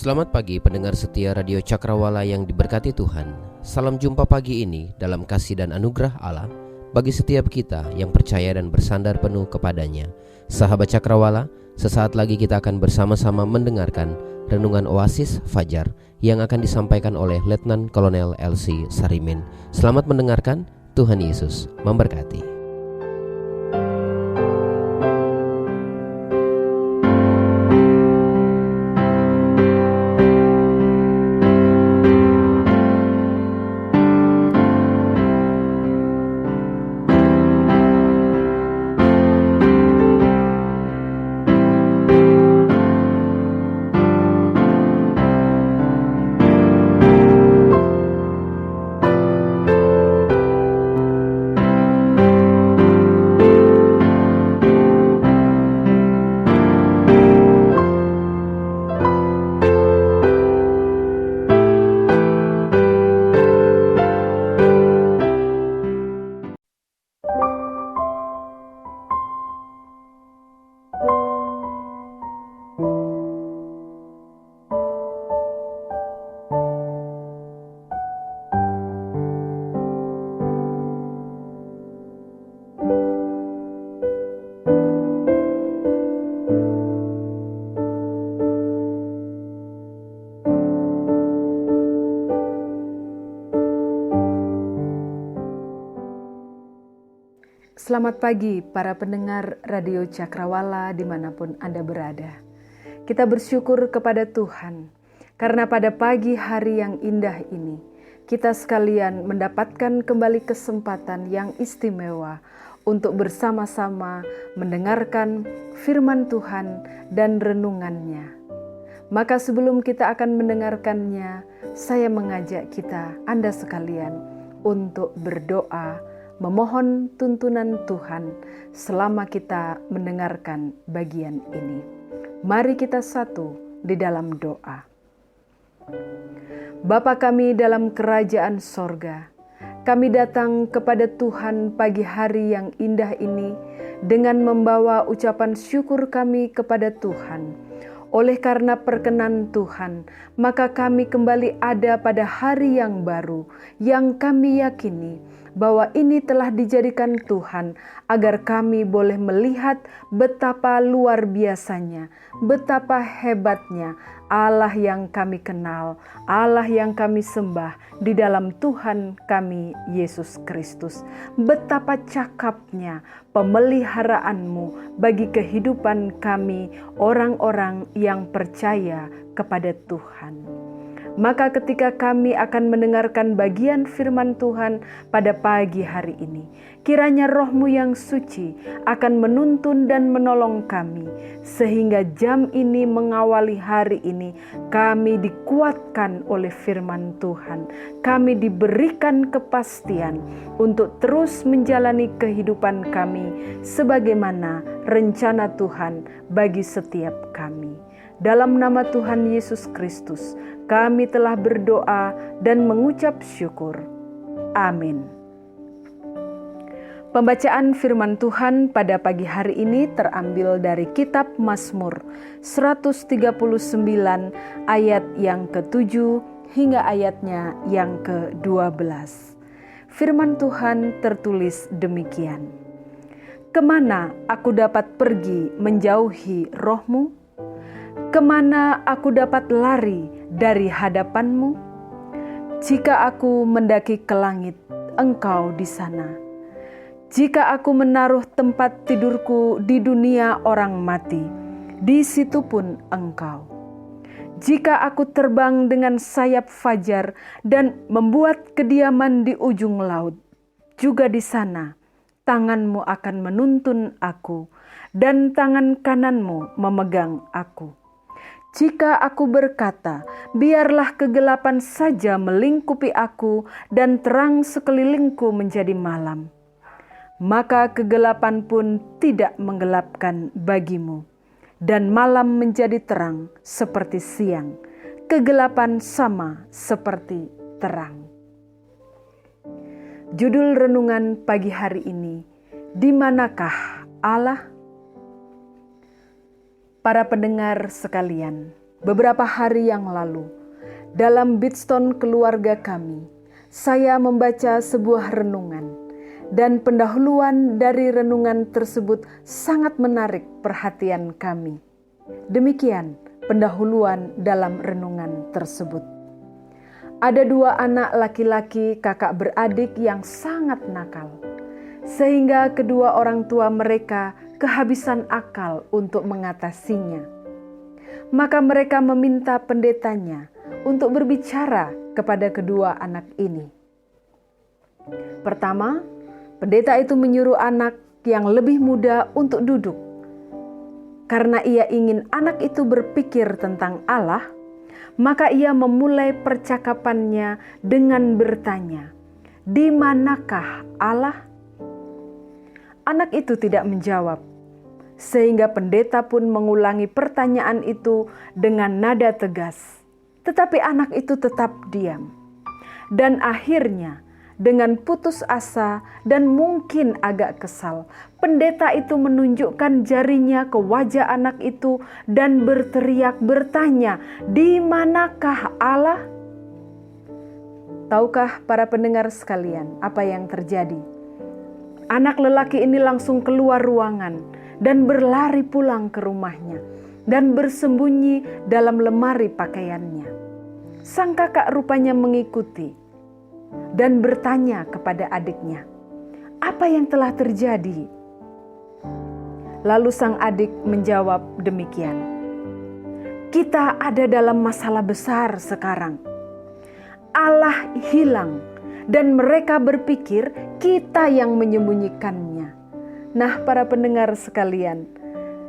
Selamat pagi pendengar setia Radio Cakrawala yang diberkati Tuhan. Salam jumpa pagi ini dalam kasih dan anugerah Allah bagi setiap kita yang percaya dan bersandar penuh kepadanya. Sahabat Cakrawala, sesaat lagi kita akan bersama-sama mendengarkan Renungan Oasis Fajar yang akan disampaikan oleh Letnan Kolonel LC Sarimin. Selamat mendengarkan, Tuhan Yesus memberkati. Selamat pagi para pendengar Radio Cakrawala dimanapun Anda berada. Kita bersyukur kepada Tuhan karena pada pagi hari yang indah ini kita sekalian mendapatkan kembali kesempatan yang istimewa untuk bersama-sama mendengarkan firman Tuhan dan renungannya. Maka sebelum kita akan mendengarkannya, saya mengajak kita, Anda sekalian, untuk berdoa memohon tuntunan Tuhan selama kita mendengarkan bagian ini. Mari kita satu di dalam doa. Bapa kami dalam kerajaan sorga, kami datang kepada Tuhan pagi hari yang indah ini dengan membawa ucapan syukur kami kepada Tuhan. Oleh karena perkenan Tuhan, maka kami kembali ada pada hari yang baru yang kami yakini bahwa ini telah dijadikan Tuhan agar kami boleh melihat betapa luar biasanya, betapa hebatnya Allah yang kami kenal, Allah yang kami sembah di dalam Tuhan kami Yesus Kristus. Betapa cakapnya pemeliharaanmu bagi kehidupan kami orang-orang yang percaya kepada Tuhan. Maka ketika kami akan mendengarkan bagian firman Tuhan pada pagi hari ini, kiranya Roh-Mu yang suci akan menuntun dan menolong kami, sehingga jam ini mengawali hari ini, kami dikuatkan oleh firman Tuhan. Kami diberikan kepastian untuk terus menjalani kehidupan kami sebagaimana rencana Tuhan bagi setiap kami. Dalam nama Tuhan Yesus Kristus, kami telah berdoa dan mengucap syukur. Amin. Pembacaan firman Tuhan pada pagi hari ini terambil dari kitab Mazmur 139 ayat yang ke-7 hingga ayatnya yang ke-12. Firman Tuhan tertulis demikian. Kemana aku dapat pergi menjauhi Roh-Mu? Kemana aku dapat lari dari hadapan-Mu? Jika aku mendaki ke langit, Engkau di sana. Jika aku menaruh tempat tidurku di dunia orang mati, di situ pun Engkau. Jika aku terbang dengan sayap fajar dan membuat kediaman di ujung laut, juga di sana tanganmu akan menuntun aku, dan tangan kananmu memegang aku. Jika aku berkata, biarlah kegelapan saja melingkupi aku dan terang sekelilingku menjadi malam, maka kegelapan pun tidak menggelapkan bagimu, dan malam menjadi terang seperti siang, kegelapan sama seperti terang. Judul renungan pagi hari ini, di manakah Allah? Para pendengar sekalian, beberapa hari yang lalu, dalam Bidstone keluarga kami, saya membaca sebuah renungan, dan pendahuluan dari renungan tersebut sangat menarik perhatian kami. Demikian pendahuluan dalam renungan tersebut. Ada 2 anak laki-laki kakak beradik yang sangat nakal, sehingga kedua orang tua mereka kehabisan akal untuk mengatasinya. Maka mereka meminta pendetanya untuk berbicara kepada kedua anak ini. Pertama, pendeta itu menyuruh anak yang lebih muda untuk duduk. Karena ia ingin anak itu berpikir tentang Allah, maka ia memulai percakapannya dengan bertanya, "Di manakah Allah?" Anak itu tidak menjawab, sehingga pendeta pun mengulangi pertanyaan itu dengan nada tegas. Tetapi anak itu tetap diam. Dan akhirnya, dengan putus asa dan mungkin agak kesal, pendeta itu menunjukkan jarinya ke wajah anak itu dan berteriak bertanya, "Di manakah Allah?" Tahukah para pendengar sekalian apa yang terjadi? Anak lelaki ini langsung keluar ruangan dan berlari pulang ke rumahnya dan bersembunyi dalam lemari pakaiannya. Sang kakak rupanya mengikuti dan bertanya kepada adiknya, "Apa yang telah terjadi?" Lalu sang adik menjawab demikian, "Kita ada dalam masalah besar sekarang. Allah hilang dan mereka berpikir kita yang menyembunyikannya." Nah, para pendengar sekalian,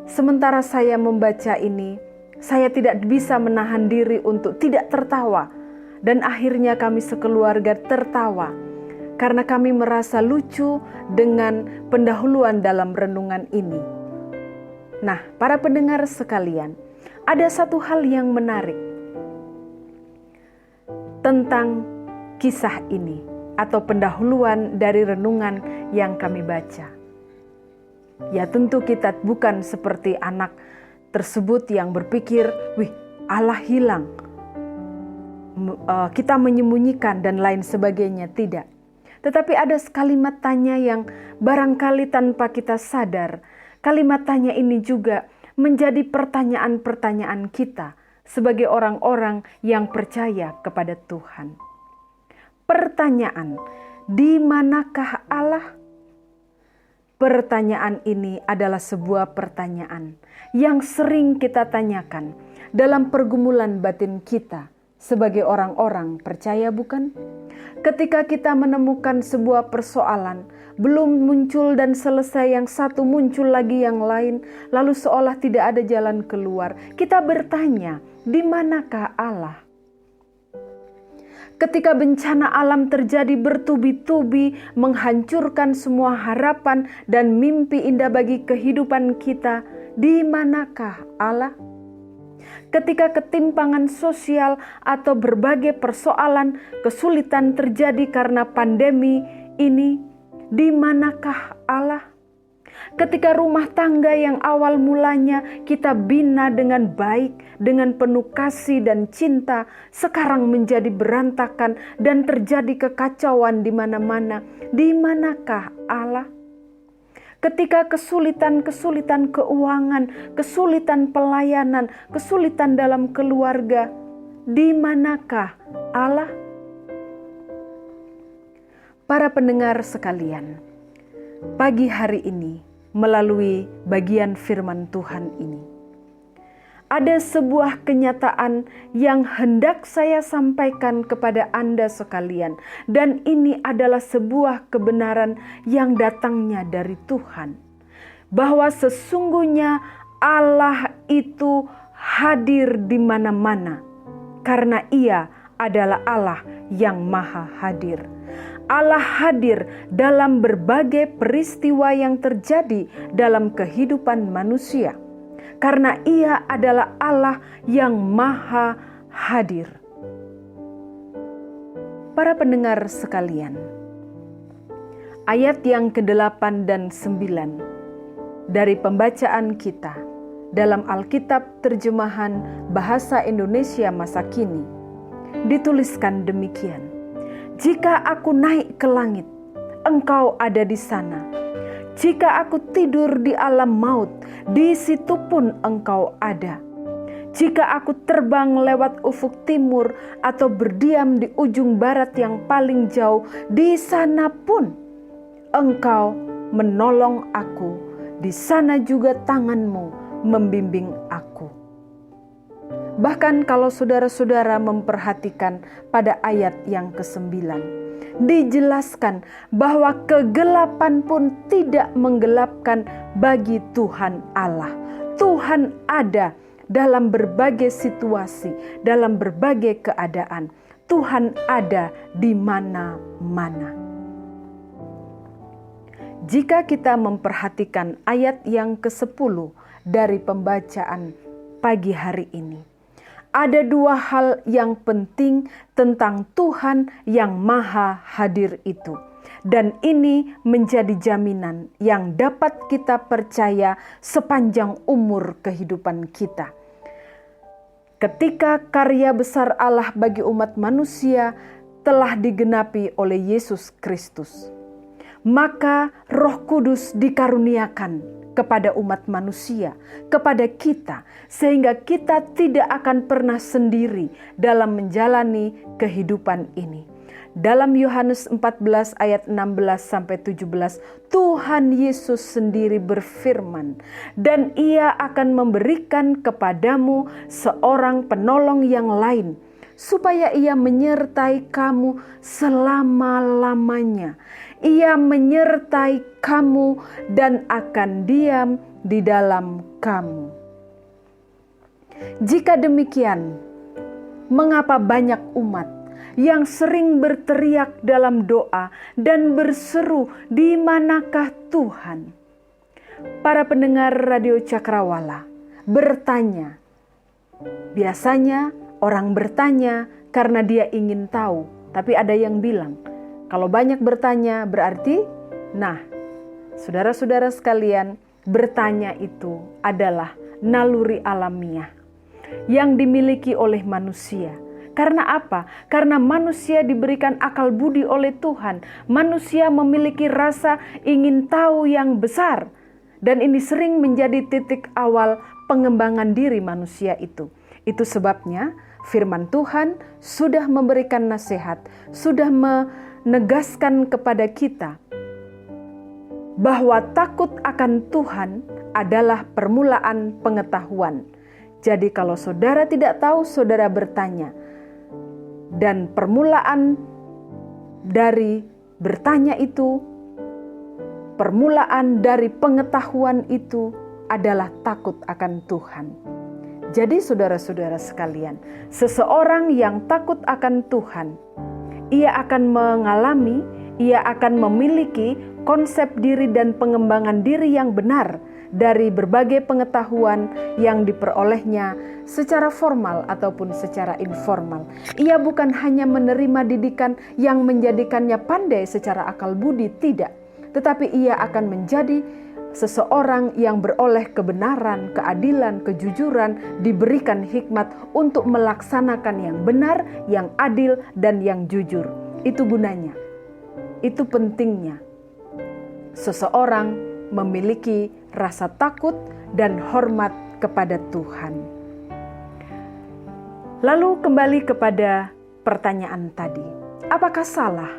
sementara saya membaca ini, saya tidak bisa menahan diri untuk tidak tertawa. Dan akhirnya kami sekeluarga tertawa karena kami merasa lucu dengan pendahuluan dalam renungan ini. Nah, para pendengar sekalian, ada satu hal yang menarik tentang kisah ini atau pendahuluan dari renungan yang kami baca. Ya, tentu kita bukan seperti anak tersebut yang berpikir, "Wih, Allah hilang, kita menyembunyikan dan lain sebagainya." Tidak. Tetapi ada kalimat tanya yang barangkali tanpa kita sadar, kalimat tanya ini juga menjadi pertanyaan-pertanyaan kita sebagai orang-orang yang percaya kepada Tuhan. Pertanyaan, di manakah Allah? Pertanyaan ini adalah sebuah pertanyaan yang sering kita tanyakan dalam pergumulan batin kita sebagai orang-orang percaya, bukan? Ketika kita menemukan sebuah persoalan, belum muncul dan selesai yang satu, muncul lagi yang lain, lalu seolah tidak ada jalan keluar. Kita bertanya, di manakah Allah? Ketika bencana alam terjadi bertubi-tubi, menghancurkan semua harapan dan mimpi indah bagi kehidupan kita, di manakah Allah? Ketika ketimpangan sosial atau berbagai persoalan, kesulitan terjadi karena pandemi ini, di manakah Allah? Ketika rumah tangga yang awal mulanya kita bina dengan baik, dengan penuh kasih dan cinta, sekarang menjadi berantakan dan terjadi kekacauan di mana-mana, di manakah Allah? Ketika kesulitan-kesulitan keuangan, kesulitan pelayanan, kesulitan dalam keluarga, di manakah Allah? Para pendengar sekalian, pagi hari ini melalui bagian firman Tuhan ini, ada sebuah kenyataan yang hendak saya sampaikan kepada Anda sekalian, dan ini adalah sebuah kebenaran yang datangnya dari Tuhan, bahwa sesungguhnya Allah itu hadir di mana-mana karena Ia adalah Allah yang maha hadir. Allah hadir dalam berbagai peristiwa yang terjadi dalam kehidupan manusia, karena Ia adalah Allah yang maha hadir. Para pendengar sekalian, ayat yang ke-8 dan 9 dari pembacaan kita dalam Alkitab terjemahan Bahasa Indonesia masa kini dituliskan demikian: "Jika aku naik ke langit, Engkau ada di sana. Jika aku tidur di alam maut, di situ pun Engkau ada. Jika aku terbang lewat ufuk timur atau berdiam di ujung barat yang paling jauh, di sana pun Engkau menolong aku. Di sana juga tangan-Mu membimbing aku." Bahkan kalau saudara-saudara memperhatikan pada ayat yang ke-9, dijelaskan bahwa kegelapan pun tidak menggelapkan bagi Tuhan Allah. Tuhan ada dalam berbagai situasi, dalam berbagai keadaan. Tuhan ada di mana-mana. Jika kita memperhatikan ayat yang ke-10 dari pembacaan pagi hari ini, ada dua hal yang penting tentang Tuhan yang maha hadir itu. Dan ini menjadi jaminan yang dapat kita percaya sepanjang umur kehidupan kita. Ketika karya besar Allah bagi umat manusia telah digenapi oleh Yesus Kristus, maka Roh Kudus dikaruniakan kepada umat manusia, kepada kita, sehingga kita tidak akan pernah sendiri dalam menjalani kehidupan ini. Dalam Yohanes 14 ayat 16-17, Tuhan Yesus sendiri berfirman, "Dan Ia akan memberikan kepadamu seorang penolong yang lain, supaya Ia menyertai kamu selama-lamanya. Ia menyertai kamu dan akan diam di dalam kamu." Jika demikian, mengapa banyak umat yang sering berteriak dalam doa dan berseru, "Di manakah Tuhan?" Para pendengar Radio Cakrawala bertanya. Biasanya orang bertanya karena dia ingin tahu, tapi ada yang bilang, kalau banyak bertanya berarti, saudara-saudara sekalian, bertanya itu adalah naluri alamiah yang dimiliki oleh manusia. Karena apa? Karena manusia diberikan akal budi oleh Tuhan. Manusia memiliki rasa ingin tahu yang besar. Dan ini sering menjadi titik awal pengembangan diri manusia itu. Itu sebabnya firman Tuhan sudah memberikan nasihat, sudah menegaskan kepada kita bahwa takut akan Tuhan adalah permulaan pengetahuan. Jadi kalau saudara tidak tahu, saudara bertanya. Dan permulaan dari bertanya itu, permulaan dari pengetahuan itu adalah takut akan Tuhan. Jadi saudara-saudara sekalian, seseorang yang takut akan Tuhan, ia akan mengalami, ia akan memiliki konsep diri dan pengembangan diri yang benar dari berbagai pengetahuan yang diperolehnya secara formal ataupun secara informal. Ia bukan hanya menerima didikan yang menjadikannya pandai secara akal budi, tidak. Tetapi ia akan menjadi seseorang yang beroleh kebenaran, keadilan, kejujuran, diberikan hikmat untuk melaksanakan yang benar, yang adil, dan yang jujur. Itu gunanya. Itu pentingnya. Seseorang memiliki rasa takut dan hormat kepada Tuhan. Lalu kembali kepada pertanyaan tadi. Apakah salah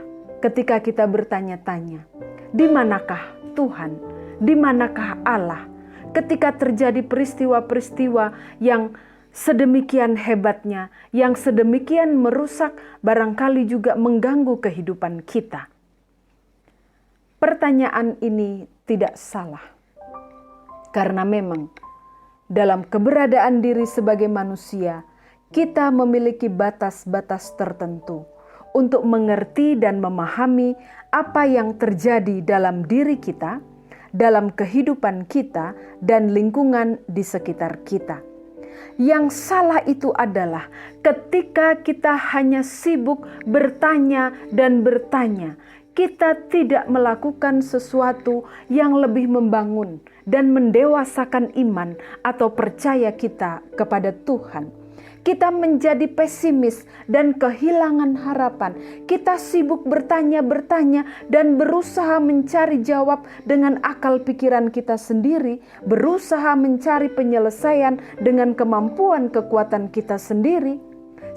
ketika kita bertanya-tanya, di manakah Tuhan? Di manakah Allah? ketika terjadi peristiwa-peristiwa yang sedemikian hebatnya, yang sedemikian merusak, barangkali juga mengganggu kehidupan kita. Pertanyaan ini tidak salah, karena memang dalam keberadaan diri sebagai manusia, kita memiliki batas-batas tertentu untuk mengerti dan memahami apa yang terjadi dalam diri kita, dalam kehidupan kita, dan lingkungan di sekitar kita. Yang salah itu adalah ketika kita hanya sibuk bertanya dan bertanya, kita tidak melakukan sesuatu yang lebih membangun dan mendewasakan iman atau percaya kita kepada Tuhan. Kita menjadi pesimis dan kehilangan harapan. Kita sibuk bertanya-bertanya dan berusaha mencari jawab dengan akal pikiran kita sendiri, berusaha mencari penyelesaian dengan kemampuan kekuatan kita sendiri,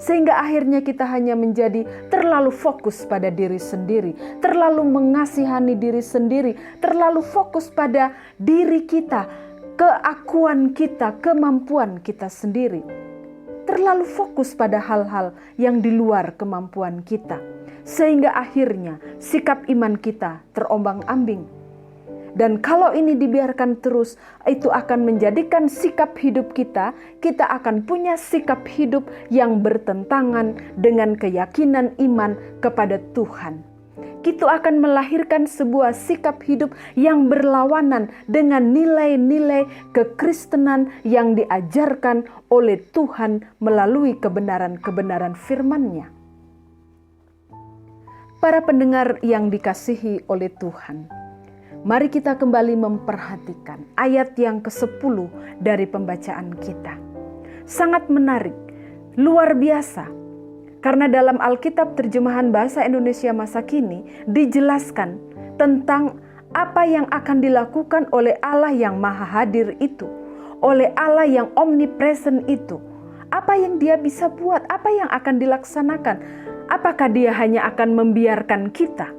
sehingga akhirnya kita hanya menjadi terlalu fokus pada diri sendiri, terlalu mengasihani diri sendiri, terlalu fokus pada diri kita, keakuan kita, kemampuan kita sendiri. Terlalu fokus pada hal-hal yang di luar kemampuan kita, sehingga akhirnya sikap iman kita terombang-ambing. Dan kalau ini dibiarkan terus, itu akan menjadikan sikap hidup kita akan punya sikap hidup yang bertentangan dengan keyakinan iman kepada Tuhan. Itu akan melahirkan sebuah sikap hidup yang berlawanan dengan nilai-nilai kekristenan yang diajarkan oleh Tuhan melalui kebenaran-kebenaran firman-Nya. Para pendengar yang dikasihi oleh Tuhan, mari kita kembali memperhatikan ayat yang ke-10 dari pembacaan kita. Sangat menarik, luar biasa. Karena dalam Alkitab terjemahan bahasa Indonesia masa kini dijelaskan tentang apa yang akan dilakukan oleh Allah yang Maha Hadir itu, oleh Allah yang omnipresent itu. Apa yang Dia bisa buat, apa yang akan dilaksanakan. Apakah Dia hanya akan membiarkan kita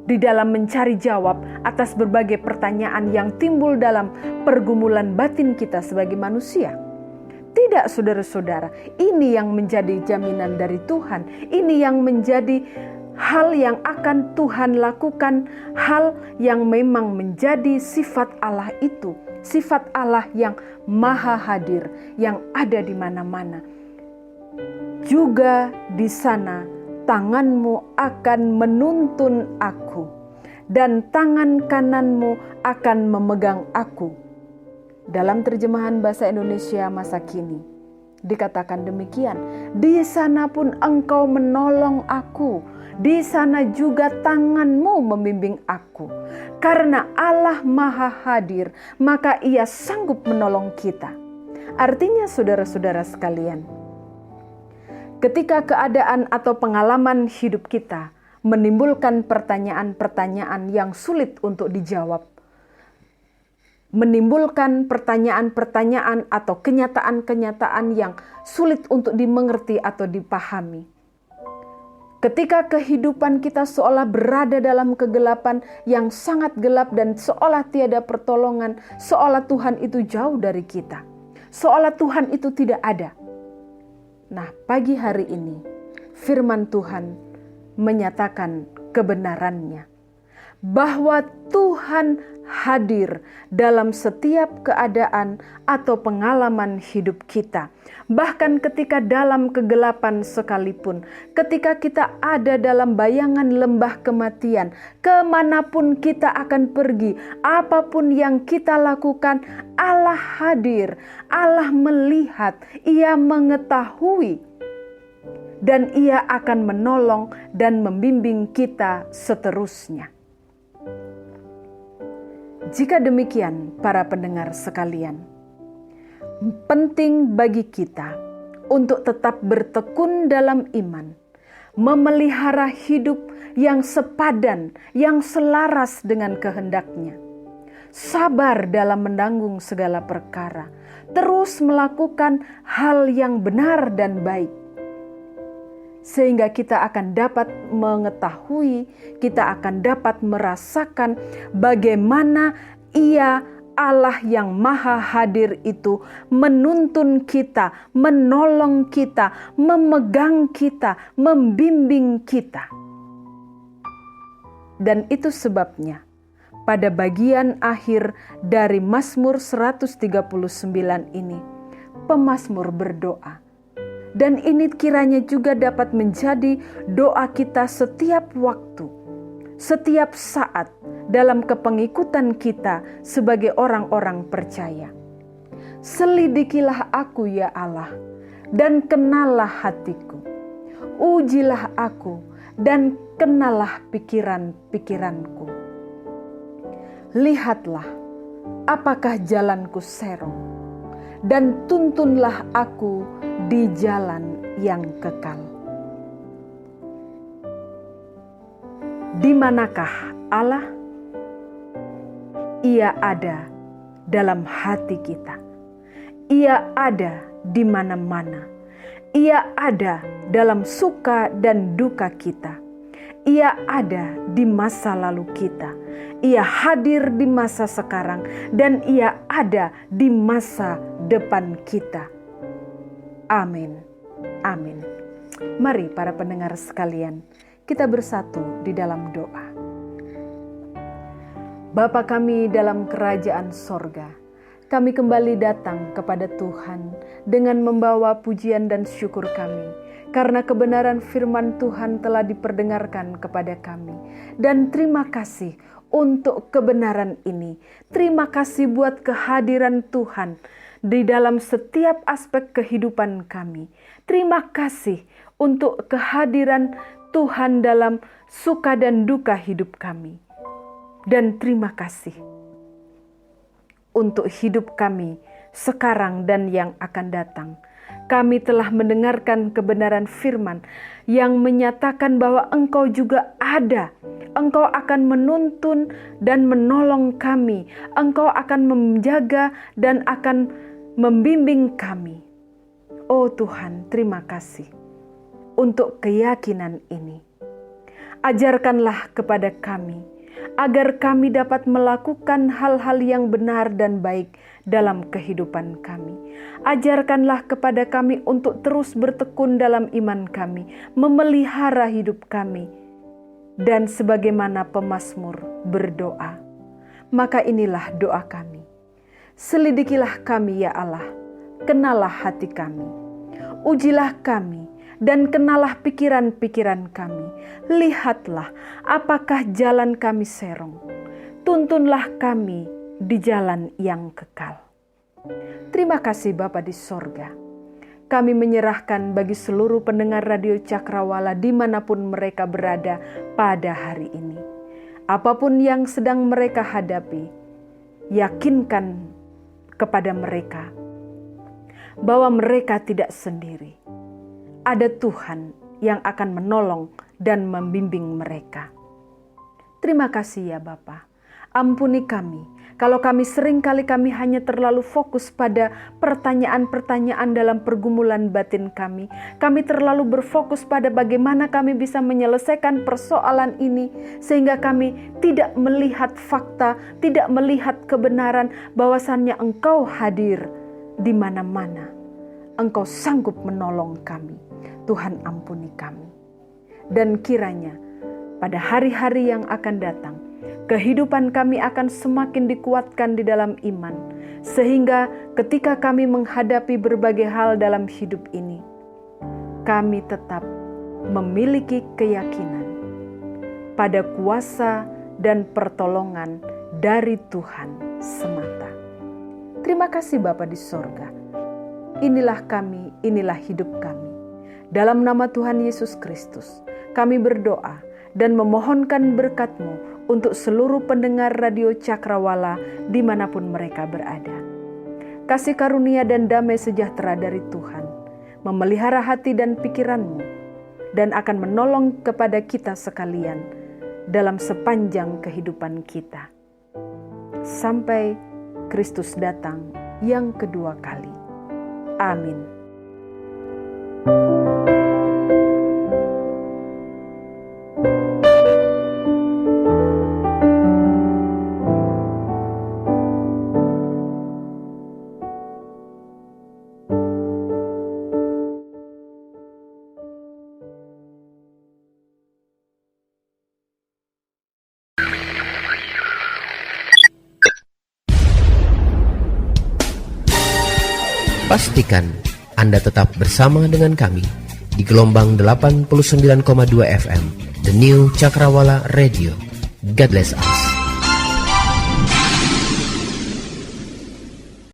di dalam mencari jawab atas berbagai pertanyaan yang timbul dalam pergumulan batin kita sebagai manusia? Tidak, saudara-saudara, ini yang menjadi jaminan dari Tuhan. Ini yang menjadi hal yang akan Tuhan lakukan, hal yang memang menjadi sifat Allah itu. Sifat Allah yang maha hadir, yang ada di mana-mana. Juga di sana tanganmu akan menuntun aku, dan tangan kananmu akan memegang aku. Dalam terjemahan bahasa Indonesia masa kini dikatakan demikian, di sana pun engkau menolong aku, di sana juga tanganmu membimbing aku. Karena Allah maha hadir, maka Ia sanggup menolong kita. Artinya saudara-saudara sekalian, ketika keadaan atau pengalaman hidup kita menimbulkan pertanyaan-pertanyaan yang sulit untuk dijawab, menimbulkan pertanyaan-pertanyaan atau kenyataan-kenyataan yang sulit untuk dimengerti atau dipahami. Ketika kehidupan kita seolah berada dalam kegelapan yang sangat gelap dan seolah tiada pertolongan, seolah Tuhan itu jauh dari kita, seolah Tuhan itu tidak ada. Nah, pagi hari ini firman Tuhan menyatakan kebenarannya, bahwa Tuhan hadir dalam setiap keadaan atau pengalaman hidup kita. Bahkan ketika dalam kegelapan sekalipun, ketika kita ada dalam bayangan lembah kematian, kemanapun kita akan pergi, apapun yang kita lakukan, Allah hadir, Allah melihat, Ia mengetahui, dan Ia akan menolong dan membimbing kita seterusnya. Jika demikian, para pendengar sekalian, penting bagi kita untuk tetap bertekun dalam iman, memelihara hidup yang sepadan, yang selaras dengan kehendak-Nya, sabar dalam menanggung segala perkara, terus melakukan hal yang benar dan baik, sehingga kita akan dapat mengetahui, kita akan dapat merasakan bagaimana Ia Allah yang maha hadir itu menuntun kita, menolong kita, memegang kita, membimbing kita. Dan itu sebabnya pada bagian akhir dari Mazmur 139 ini, pemazmur berdoa. Dan ini kiranya juga dapat menjadi doa kita setiap waktu, setiap saat dalam kepengikutan kita sebagai orang-orang percaya. Selidikilah aku ya Allah, dan kenallah hatiku. Ujilah aku, dan kenalah pikiran-pikiranku. Lihatlah, apakah jalanku serong, dan tuntunlah aku di jalan yang kekal. Di manakah Allah? Ia ada dalam hati kita. Ia ada di mana-mana. Ia ada dalam suka dan duka kita. Ia ada di masa lalu kita. Ia hadir di masa sekarang dan ia ada di masa depan kita. Amin. Amin. Mari para pendengar sekalian, kita bersatu di dalam doa. Bapa kami dalam kerajaan sorga, kami kembali datang kepada Tuhan dengan membawa pujian dan syukur kami, karena kebenaran firman Tuhan telah diperdengarkan kepada kami. Dan terima kasih untuk kebenaran ini. Terima kasih buat kehadiran Tuhan di dalam setiap aspek kehidupan kami. Terima kasih untuk kehadiran Tuhan dalam suka dan duka hidup kami. Dan terima kasih untuk hidup kami sekarang dan yang akan datang. Kami telah mendengarkan kebenaran firman yang menyatakan bahwa Engkau juga ada. Engkau akan menuntun dan menolong kami. Engkau akan menjaga dan akan membimbing kami. Oh Tuhan, terima kasih untuk keyakinan ini. Ajarkanlah kepada kami, agar kami dapat melakukan hal-hal yang benar dan baik dalam kehidupan kami. Ajarkanlah kepada kami untuk terus bertekun dalam iman kami, memelihara hidup kami. Dan sebagaimana pemazmur berdoa, maka inilah doa kami. Selidikilah kami ya Allah, kenalah hati kami. Ujilah kami dan kenalah pikiran-pikiran kami. Lihatlah apakah jalan kami serong. Tuntunlah kami di jalan yang kekal. Terima kasih Bapa di sorga. Kami menyerahkan bagi seluruh pendengar Radio Cakrawala dimanapun mereka berada pada hari ini. Apapun yang sedang mereka hadapi, yakinkan kepada mereka bahwa mereka tidak sendiri. Ada Tuhan yang akan menolong dan membimbing mereka. Terima kasih ya Bapa. Ampuni kami kalau kami seringkali kami hanya terlalu fokus pada pertanyaan-pertanyaan dalam pergumulan batin kami. Kami terlalu berfokus pada bagaimana kami bisa menyelesaikan persoalan ini, sehingga kami tidak melihat fakta, tidak melihat kebenaran bahwasannya Engkau hadir di mana-mana. Engkau sanggup menolong kami. Tuhan ampuni kami. Dan kiranya pada hari-hari yang akan datang, kehidupan kami akan semakin dikuatkan di dalam iman, sehingga ketika kami menghadapi berbagai hal dalam hidup ini, kami tetap memiliki keyakinan pada kuasa dan pertolongan dari Tuhan semata. Terima kasih Bapa di sorga. Inilah kami, inilah hidup kami. Dalam nama Tuhan Yesus Kristus, kami berdoa dan memohonkan berkat-Mu untuk seluruh pendengar Radio Cakrawala dimanapun mereka berada. Kasih karunia dan damai sejahtera dari Tuhan memelihara hati dan pikiran-Mu dan akan menolong kepada kita sekalian dalam sepanjang kehidupan kita. Sampai Kristus datang yang kedua kali. Amin. Pastikan Anda tetap bersama dengan kami di gelombang 89,2 FM, The New Cakrawala Radio. God bless us.